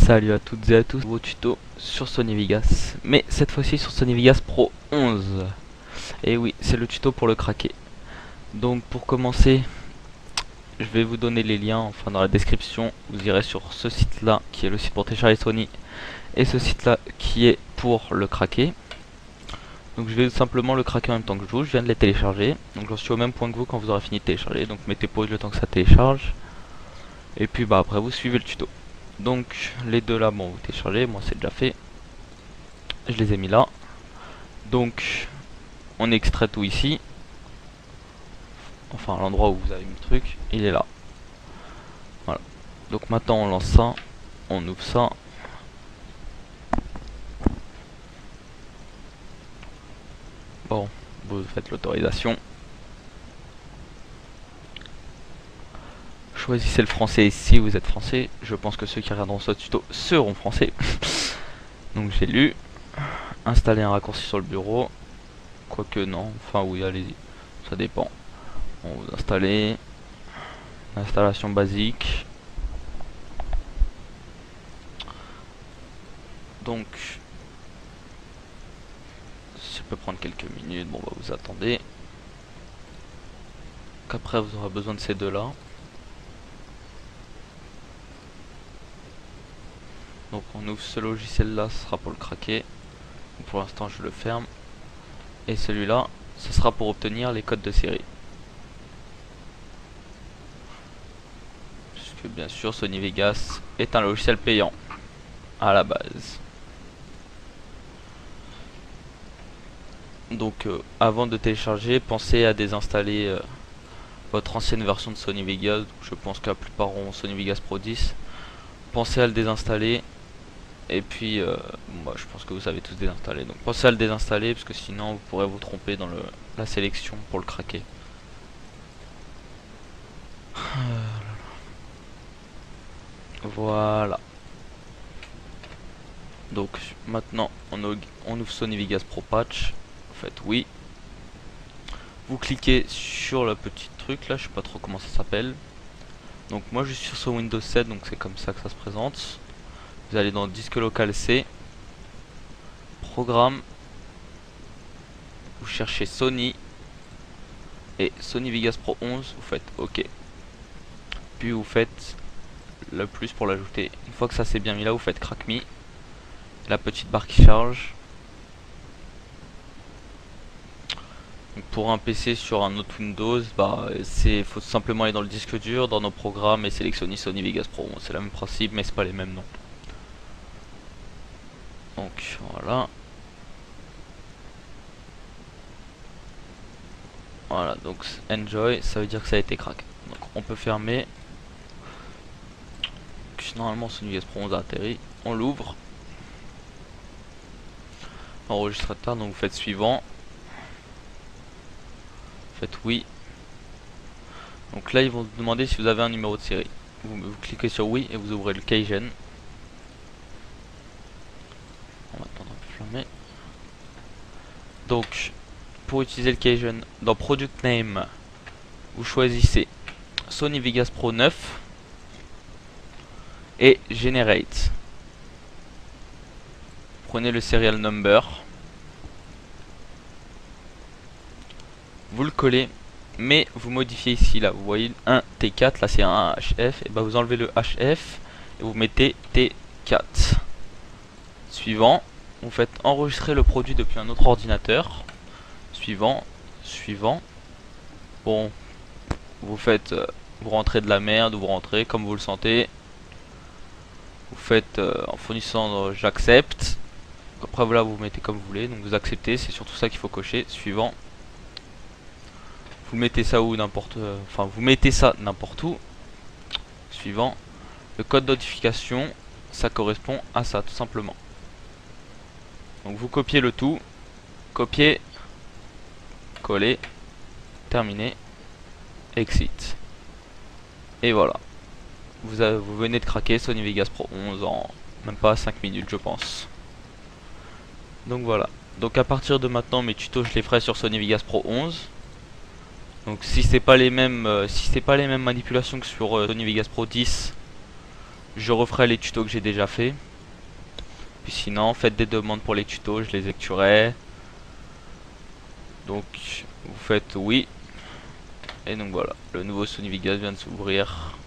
Salut à toutes et à tous, nouveau tuto sur Sony Vegas, mais cette fois-ci sur Sony Vegas Pro 11. Et oui, c'est le tuto pour le craquer. Donc pour commencer, je vais vous donner les liens, enfin dans la description, vous irez sur ce site là qui est le site pour télécharger Sony et ce site là qui est pour le craquer. Donc je vais simplement le craquer en même temps que vous, je viens de les télécharger, donc j'en suis au même point que vous quand vous aurez fini de télécharger, donc mettez pause le temps que ça télécharge. Et puis bah après vous suivez le tuto. Donc les deux là, bon vous téléchargez, moi c'est déjà fait. Je les ai mis là. Donc on extrait tout ici. Enfin l'endroit où vous avez mis le truc, il est là. Voilà. Donc maintenant on lance ça, on ouvre ça. Bon, vous faites l'autorisation. Choisissez le français si vous êtes français. Je pense que ceux qui regarderont ce tuto seront français. Donc j'ai lu. Installer un raccourci sur le bureau. Quoique non, enfin oui, allez-y. Ça dépend. On vous installer. Installation basique. Donc ça peut prendre quelques minutes. Bon bah vous attendez. Qu'après vous aurez besoin de ces deux là. Donc on ouvre ce logiciel là, ce sera pour le craquer. Pour l'instant je le ferme. Et celui-là, ce sera pour obtenir les codes de série. Puisque bien sûr Sony Vegas est un logiciel payant à la base. Donc avant de télécharger, pensez à désinstaller votre ancienne version de Sony Vegas. Je pense que la plupart ont Sony Vegas Pro 10. Pensez à le désinstaller. Et puis, moi, je pense que vous avez tous désinstallé. Donc pensez à le désinstaller parce que sinon vous pourrez vous tromper dans la sélection pour le craquer. Voilà. Donc maintenant on ouvre Sony Vegas Pro Patch. En fait oui. Vous cliquez sur le petit truc là, je sais pas trop comment ça s'appelle. Donc moi je suis sur Windows 7, donc c'est comme ça que ça se présente. Vous allez dans disque local C, programme, vous cherchez Sony et Sony Vegas Pro 11, vous faites OK. Puis vous faites le plus pour l'ajouter. Une fois que ça c'est bien mis là, vous faites Crack Me, la petite barre qui charge. Donc pour un PC sur un autre Windows, bah faut simplement aller dans le disque dur, dans nos programmes et sélectionner Sony Vegas Pro 11. C'est le même principe mais c'est pas les mêmes noms. Donc voilà. Voilà, donc enjoy, ça veut dire que ça a été craqué. Donc on peut fermer. Donc, normalement Sony Vegas Pro 11 a atterri. On l'ouvre. Enregistrateur, donc vous faites suivant. Faites oui. Donc là ils vont vous demander si vous avez un numéro de série. Vous cliquez sur oui et vous ouvrez le keygen. On va attendre un peu fermer. Donc pour utiliser le keygen, dans Product Name, vous choisissez Sony Vegas Pro 9 et Generate. Prenez le serial number, vous le collez, mais vous modifiez ici là, vous voyez un T4, là c'est un HF, et bah vous enlevez le HF et vous mettez T4. Suivant, vous faites enregistrer le produit depuis un autre ordinateur. Suivant, suivant. Bon, vous faites, vous rentrez de la merde, vous rentrez comme vous le sentez. Vous faites en fournissant j'accepte. Après voilà, vous mettez comme vous voulez, donc vous acceptez, c'est surtout ça qu'il faut cocher. Suivant. Vous mettez ça où n'importe, enfin vous mettez ça n'importe où. Suivant. Le code de notification, ça correspond à ça tout simplement. Donc vous copiez le tout, copier, coller, terminer, exit. Et voilà. Vous venez de craquer Sony Vegas Pro 11 en même pas 5 minutes je pense. Donc voilà. Donc à partir de maintenant mes tutos je les ferai sur Sony Vegas Pro 11. Donc si c'est pas les mêmes manipulations que sur Sony Vegas Pro 10, je referai les tutos que j'ai déjà fait. Puis sinon, faites des demandes pour les tutos, je les effectuerai. Donc, vous faites oui. Et donc voilà, le nouveau Sony Vegas vient de s'ouvrir.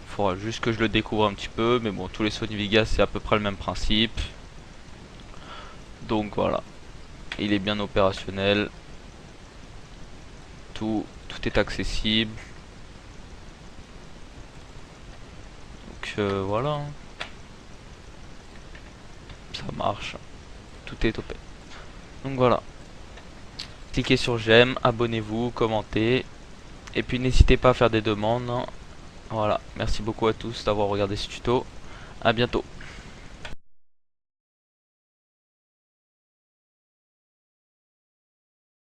Faudra juste que je le découvre un petit peu, mais bon, tous les Sony Vegas c'est à peu près le même principe. Donc voilà, il est bien opérationnel. Tout est accessible. Donc voilà, hein. Ça marche. Tout est OP. Donc voilà. Cliquez sur j'aime, abonnez-vous, commentez. Et puis n'hésitez pas à faire des demandes, hein. Voilà, merci beaucoup à tous d'avoir regardé ce tuto. À bientôt.